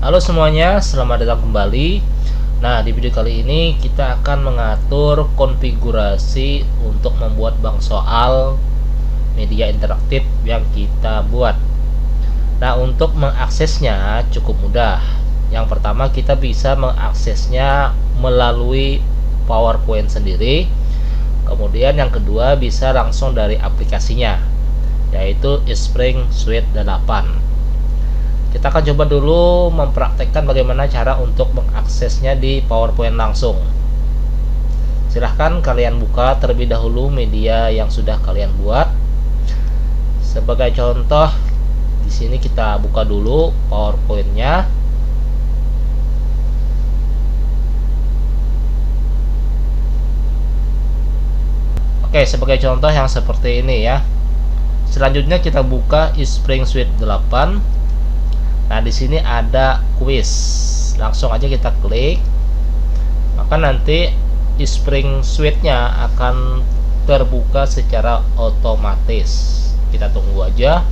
Halo semuanya, selamat datang kembali. Nah, di video kali ini kita akan mengatur konfigurasi untuk membuat bank soal media interaktif yang kita buat. Nah, untuk mengaksesnya cukup mudah. Yang pertama, kita bisa mengaksesnya melalui PowerPoint sendiri. Kemudian yang kedua, bisa langsung dari aplikasinya, yaitu Spring Suite 8. Kita akan coba dulu mempraktekkan bagaimana cara untuk mengaksesnya di PowerPoint langsung. Silahkan kalian buka terlebih dahulu media yang sudah kalian buat. Sebagai contoh, di sini kita buka dulu PowerPoint-nya. Oke, sebagai contoh yang seperti ini ya. Selanjutnya kita buka Spring Suite 8. Nah, di sini ada quiz. Langsung aja kita klik. Maka nanti Spring Suite-nya akan terbuka secara otomatis. Kita tunggu aja.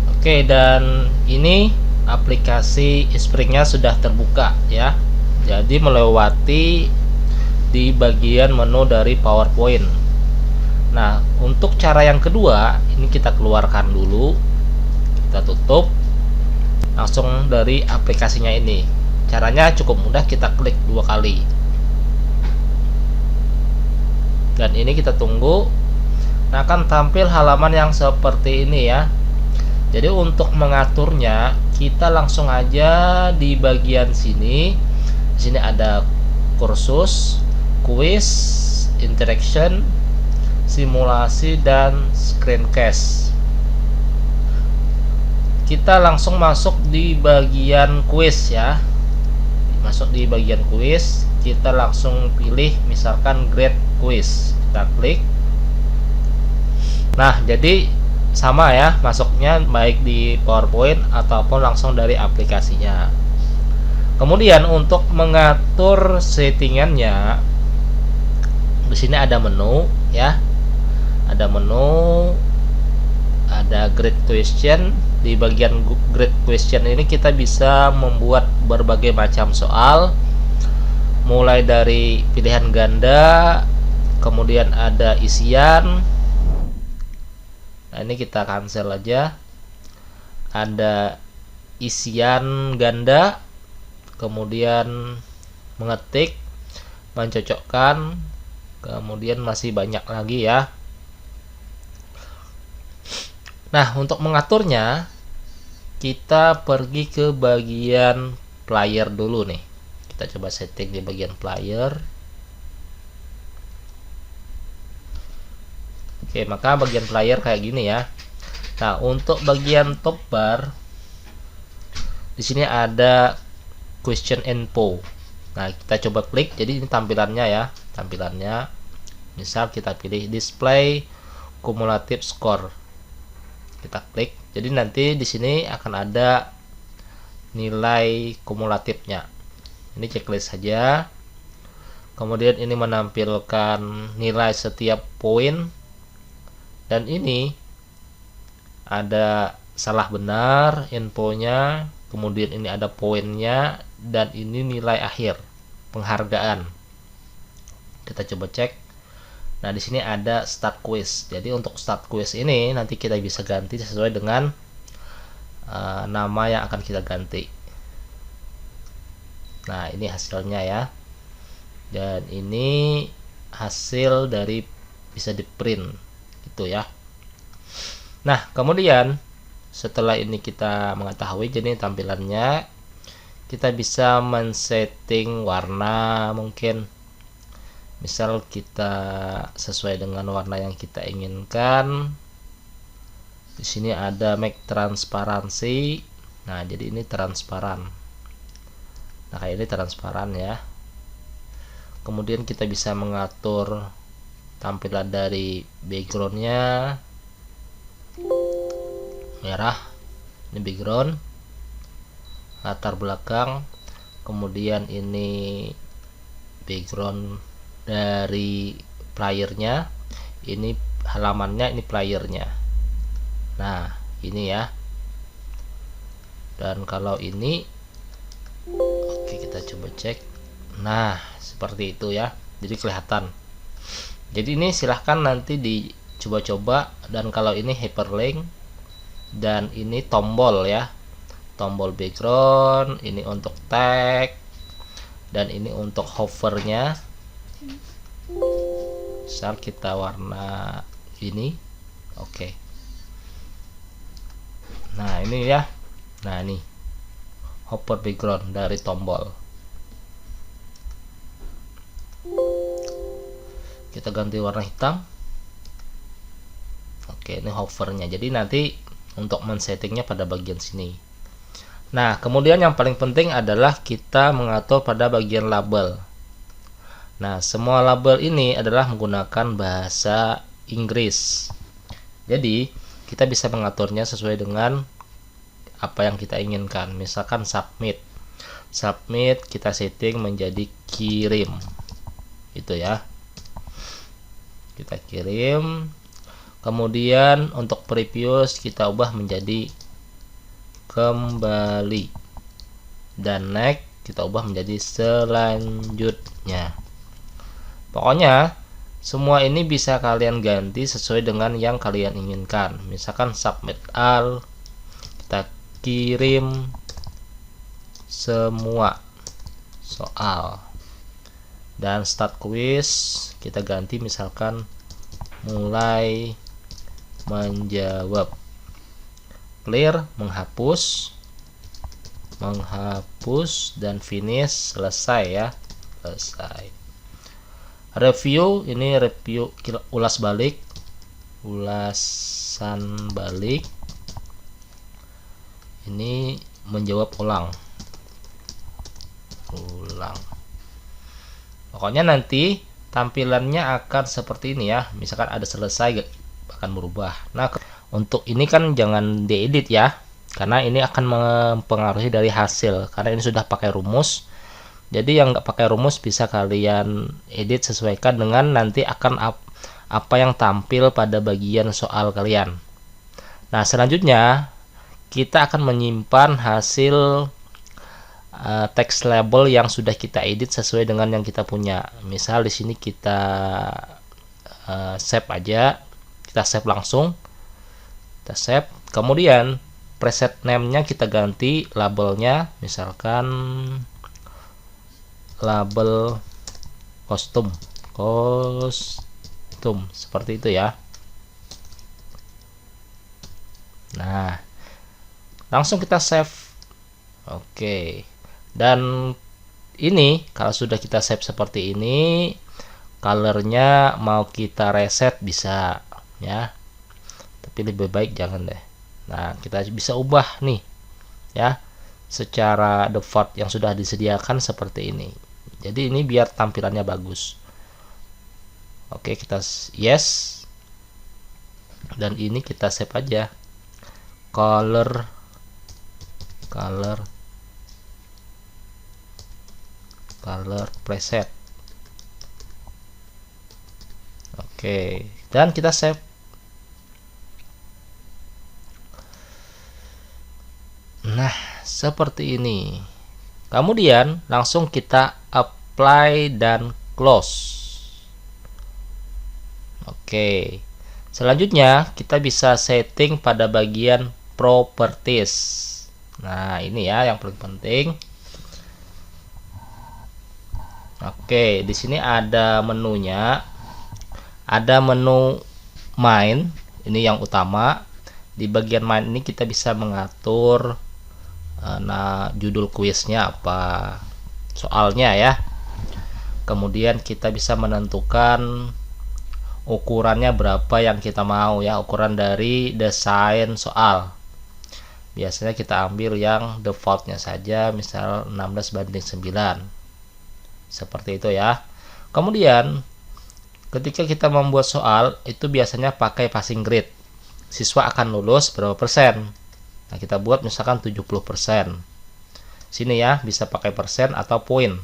Oke, dan ini aplikasi Spring-nya sudah terbuka ya. Jadi melewati di bagian menu dari PowerPoint. Nah, untuk cara yang kedua, ini kita keluarkan dulu. Kita tutup, langsung dari aplikasinya ini. Caranya cukup mudah, kita klik 2 kali dan ini kita tunggu. Nah, akan tampil halaman yang seperti ini ya. Jadi untuk mengaturnya, kita langsung aja di bagian sini. Di sini ada kursus, quiz, interaction, simulasi, dan screencast. Kita langsung masuk di bagian quiz ya. Masuk di bagian quiz, kita langsung pilih misalkan grade quiz. Kita klik. Nah, jadi sama ya masuknya, baik di PowerPoint ataupun langsung dari aplikasinya. Kemudian untuk mengatur settingannya, di sini ada menu ya. Ada menu, ada grade question. Di bagian grade question ini kita bisa membuat berbagai macam soal, mulai dari pilihan ganda, kemudian ada isian. Nah, ini kita cancel aja. Ada isian ganda, kemudian mengetik, mencocokkan, kemudian masih banyak lagi ya. Nah, untuk mengaturnya, kita pergi ke bagian player dulu nih. Kita coba setting di bagian player. Oke, maka bagian player kayak gini ya. Nah, untuk bagian top bar, di sini ada question info. Nah, kita coba klik. Jadi ini tampilannya ya. Tampilannya, misal kita pilih display cumulative score. Kita klik. Jadi nanti di sini akan ada nilai kumulatifnya. Ini checklist saja. Kemudian ini menampilkan nilai setiap poin. Dan ini ada salah benar infonya. Kemudian ini ada poinnya, dan ini nilai akhir penghargaan. Kita coba cek. Nah, di sini ada start quiz. Jadi untuk start quiz ini nanti kita bisa ganti sesuai dengan nama yang akan kita ganti. Nah, ini hasilnya ya. Dan ini hasil dari bisa di print gitu ya. Nah, kemudian setelah ini kita mengetahui jadi tampilannya, kita bisa men-setting warna mungkin. Misal kita sesuai dengan warna yang kita inginkan. Di sini ada make transparansi. Nah, jadi ini transparan. Nah, kayak ini transparan ya. Kemudian kita bisa mengatur tampilan dari backgroundnya. Merah, ini background. Latar belakang. Kemudian ini background dari playernya, ini halamannya, ini playernya. Nah, ini ya. Dan kalau ini, oke, kita coba cek. Nah, seperti itu ya, jadi kelihatan. Jadi ini silahkan nanti dicoba-coba. Dan kalau ini hyperlink, dan ini tombol ya, tombol background, ini untuk tag, dan ini untuk hovernya. Misal kita warna ini, oke. Nah ini ya, nah ini hover background dari tombol. Kita ganti warna hitam. Oke, ini hovernya. Jadi nanti untuk men-settingnya pada bagian sini. Nah, kemudian yang paling penting adalah kita mengatur pada bagian label. Nah, semua label ini adalah menggunakan bahasa Inggris. Jadi kita bisa mengaturnya sesuai dengan apa yang kita inginkan. Misalkan submit kita setting menjadi kirim, itu ya, kita kirim. Kemudian untuk previous kita ubah menjadi kembali, dan next kita ubah menjadi selanjutnya. Pokoknya semua ini bisa kalian ganti sesuai dengan yang kalian inginkan. Misalkan submit all, kita kirim semua soal. Dan start quiz kita ganti misalkan mulai menjawab. Clear menghapus, dan finish selesai ya, selesai. Review, ini review ulasan balik, ini menjawab ulang. Pokoknya nanti tampilannya akan seperti ini ya. Misalkan ada selesai akan berubah. Nah, untuk ini kan jangan diedit ya, karena ini akan mempengaruhi dari hasil, karena ini sudah pakai rumus. Jadi yang nggak pakai rumus bisa kalian edit sesuaikan dengan nanti akan apa yang tampil pada bagian soal kalian. Nah, selanjutnya kita akan menyimpan hasil text label yang sudah kita edit sesuai dengan yang kita punya. Misal di sini kita save aja, kita save langsung, kita save. Kemudian preset name-nya kita ganti labelnya, misalkan label kostum seperti itu ya. Nah, langsung kita save. Oke. Dan ini kalau sudah kita save seperti ini, colornya mau kita reset bisa ya, tapi lebih baik jangan deh. Nah, kita bisa ubah nih ya, secara default yang sudah disediakan seperti ini. Jadi ini biar tampilannya bagus. Oke, kita yes, dan ini kita save aja. Color preset. Oke, dan kita save. Nah, seperti ini. Kemudian langsung kita apply dan close. Oke. Selanjutnya kita bisa setting pada bagian properties. Nah, ini ya yang paling penting. Oke, di sini ada menunya. Ada menu main, ini yang utama. Di bagian main ini kita bisa mengatur judul kuisnya apa, soalnya ya. Kemudian kita bisa menentukan ukurannya berapa yang kita mau ya, ukuran dari desain soal. Biasanya kita ambil yang defaultnya saja, misal 16:9, seperti itu ya. Kemudian ketika kita membuat soal itu biasanya pakai passing grade, siswa akan lulus berapa persen. Nah, kita buat misalkan 70%. Sini ya, bisa pakai persen atau poin.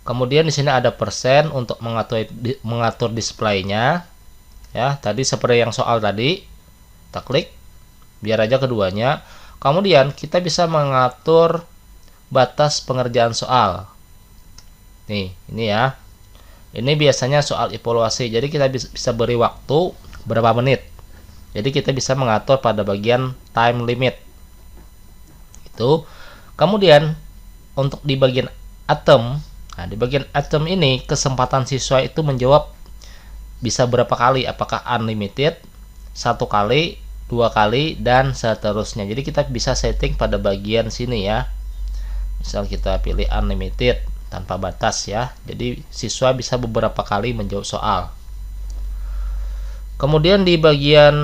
Kemudian di sini ada persen untuk mengatur displaynya. Ya, tadi seperti yang soal tadi. Kita klik, biar aja keduanya. Kemudian kita bisa mengatur batas pengerjaan soal. Nih, ini ya. Ini biasanya soal evaluasi. Jadi kita bisa beri waktu berapa menit. Jadi kita bisa mengatur pada bagian time limit. Itu. Kemudian untuk di bagian item, nah di bagian item ini kesempatan siswa itu menjawab bisa berapa kali, apakah unlimited, 1 kali, 2 kali, dan seterusnya. Jadi kita bisa setting pada bagian sini ya. Misal kita pilih unlimited tanpa batas ya. Jadi siswa bisa beberapa kali menjawab soal. Kemudian di bagian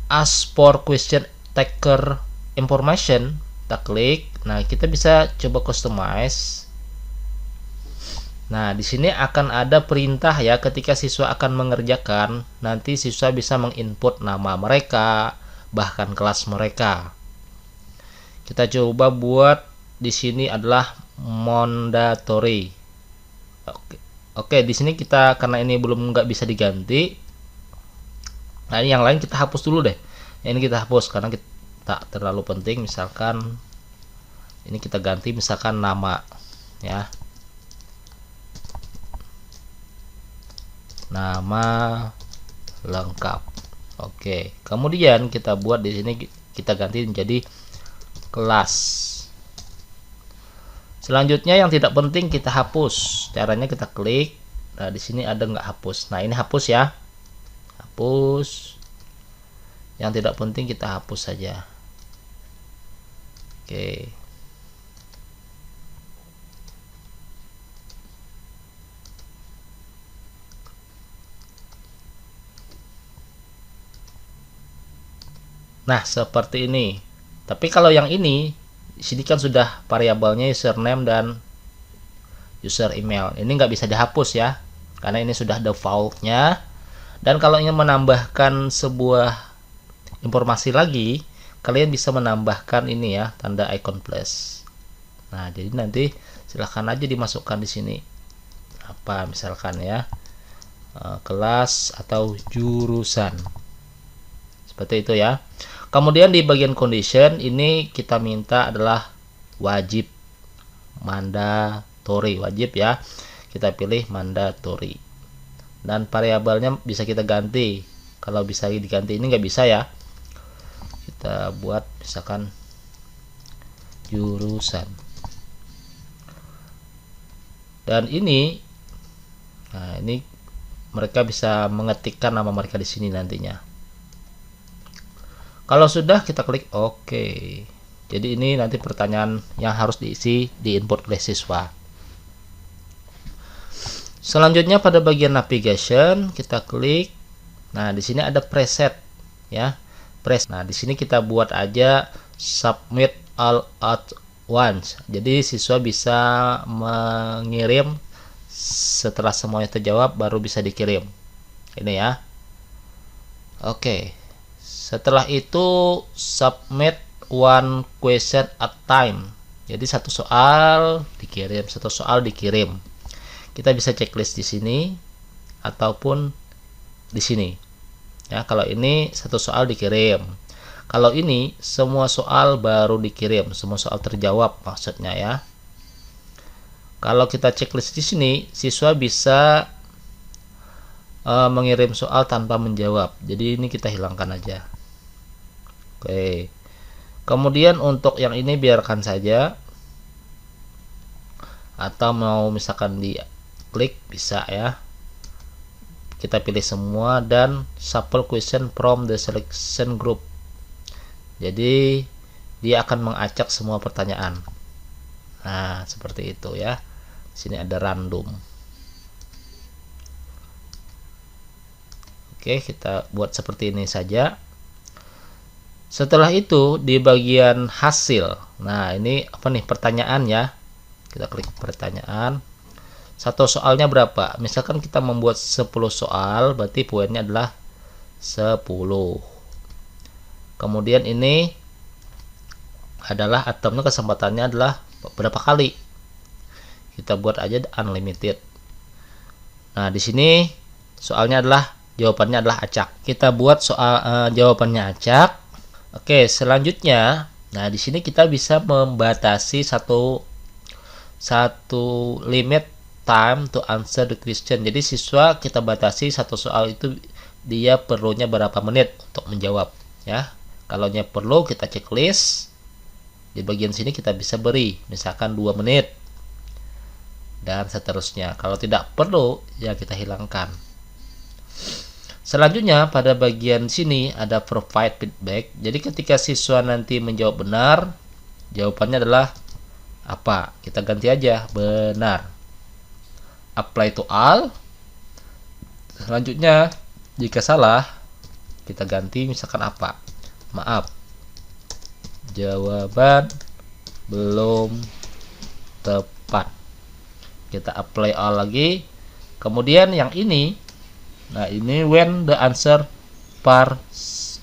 ask for question taker information, kita klik. Nah, kita bisa coba customize. Nah, di sini akan ada perintah ya, ketika siswa akan mengerjakan, nanti siswa bisa menginput nama mereka, bahkan kelas mereka. Kita coba buat di sini adalah mandatory. Oke, di sini kita karena ini belum nggak bisa diganti. Nah, ini yang lain kita hapus dulu deh. Ini kita hapus karena kita tak terlalu penting. Misalkan ini kita ganti misalkan nama ya, nama lengkap. Oke, kemudian kita buat di sini, kita ganti menjadi kelas. Selanjutnya yang tidak penting kita hapus. Caranya kita klik. Nah, di sini ada nggak hapus. Nah, ini hapus ya. Hapus. Yang tidak penting kita hapus saja. Oke. Nah, seperti ini. Tapi kalau yang ini, di sini kan sudah variabelnya username dan user email. Ini nggak bisa dihapus ya, karena ini sudah defaultnya. Dan kalau ingin menambahkan sebuah informasi lagi, kalian bisa menambahkan ini ya, tanda icon plus. Nah, jadi nanti silahkan aja dimasukkan di sini. Apa misalkan ya, kelas atau jurusan. Seperti itu ya. Kemudian di bagian condition ini kita minta adalah wajib, mandatory, wajib ya. Kita pilih mandatory. Dan variabelnya bisa kita ganti. Kalau bisa diganti, ini nggak bisa ya. Kita buat misalkan jurusan. Dan ini, nah ini mereka bisa mengetikkan nama mereka di sini nantinya. Kalau sudah, kita klik OK. Jadi ini nanti pertanyaan yang harus diisi, di input oleh siswa. Selanjutnya pada bagian navigation kita klik. Nah, di sini ada preset ya. Nah, di sini kita buat aja submit all at once. Jadi siswa bisa mengirim setelah semuanya terjawab baru bisa dikirim. Ini ya. Oke. Setelah itu submit one question at time. Jadi satu soal dikirim, satu soal dikirim. Kita bisa checklist di sini ataupun di sini. Ya, kalau ini satu soal dikirim. Kalau ini semua soal baru dikirim, semua soal terjawab maksudnya ya. Kalau kita checklist di sini, siswa bisa mengirim soal tanpa menjawab. Jadi ini kita hilangkan aja. Oke. Kemudian untuk yang ini biarkan saja. Atau mau misalkan di klik bisa ya. Kita pilih semua dan shuffle question from the selection group. Jadi dia akan mengacak semua pertanyaan. Nah, seperti itu ya. Di sini ada random. Oke, kita buat seperti ini saja. Setelah itu di bagian hasil. Nah, ini apa nih, pertanyaan ya. Kita klik pertanyaan. Satu soalnya berapa? Misalkan kita membuat 10 soal, berarti poinnya adalah 10. Kemudian ini adalah atomnya, kesempatannya adalah berapa kali. Kita buat aja unlimited. Nah, di sini soalnya adalah jawabannya adalah acak. Kita buat soal jawabannya acak. Oke, selanjutnya, nah di sini kita bisa membatasi satu limit time to answer the question. Jadi siswa kita batasi satu soal itu dia perlunya berapa menit untuk menjawab, ya. Kalau perlu kita checklist. Di bagian sini kita bisa beri misalkan 2 menit dan seterusnya. Kalau tidak perlu ya kita hilangkan. Selanjutnya pada bagian sini ada provide feedback. Jadi ketika siswa nanti menjawab benar, jawabannya adalah apa? Kita ganti aja benar. Apply to all. Selanjutnya jika salah kita ganti misalkan apa? Maaf, jawaban belum tepat. Kita apply all lagi. Kemudian yang ini, nah ini when the answer partially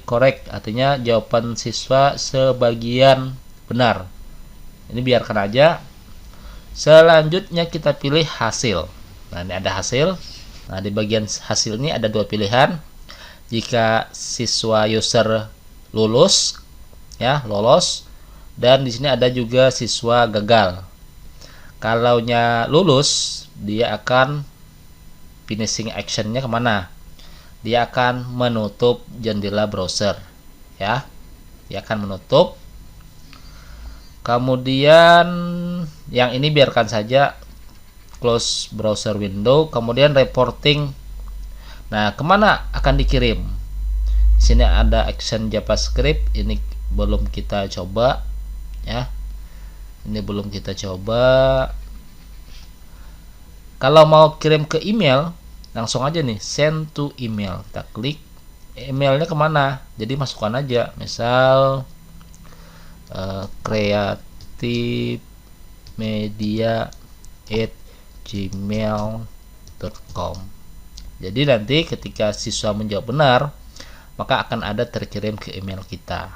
correct, artinya jawaban siswa sebagian benar. Ini biarkan aja. Selanjutnya kita pilih hasil. Nah ini ada hasil. Nah di bagian hasil ini ada 2 pilihan. Jika siswa user lulus, ya lolos, dan di sini ada juga siswa gagal. Kalau lulus, dia akan finishing actionnya kemana? Dia akan menutup jendela browser, ya. Dia akan menutup. Kemudian yang ini biarkan saja, close browser window. Kemudian reporting. Nah, kemana akan dikirim? Di sini ada action JavaScript. Ini belum kita coba, ya. Ini belum kita coba. Kalau mau kirim ke email, langsung aja nih send to email. Kita klik emailnya kemana? Jadi masukkan aja, misal creativemedia@gmail.com. Jadi nanti ketika siswa menjawab benar, maka akan ada terkirim ke email kita.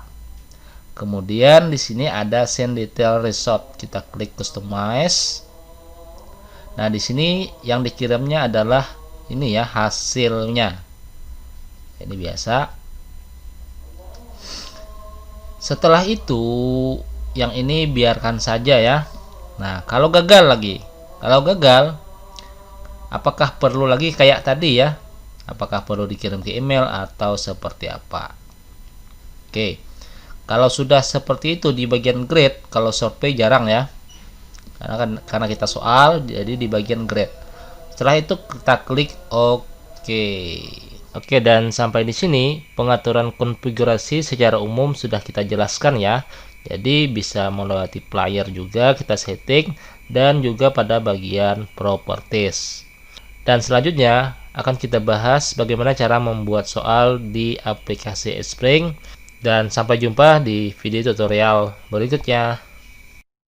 Kemudian di sini ada send detail result. Kita klik customize. Nah, di sini yang dikirimnya adalah ini ya, hasilnya. Ini biasa. Setelah itu yang ini biarkan saja ya. Nah, kalau gagal lagi. Kalau gagal, apakah perlu lagi kayak tadi ya? Apakah perlu dikirim ke email atau seperti apa? Oke. Kalau sudah seperti itu di bagian grade, kalau survei jarang ya. Karena kita soal, jadi di bagian grade. Setelah itu kita klik OK. Oke, dan sampai di sini pengaturan konfigurasi secara umum sudah kita jelaskan ya. Jadi bisa melewati player juga kita setting dan juga pada bagian properties. Dan selanjutnya akan kita bahas bagaimana cara membuat soal di aplikasi Spring. Dan sampai jumpa di video tutorial berikutnya.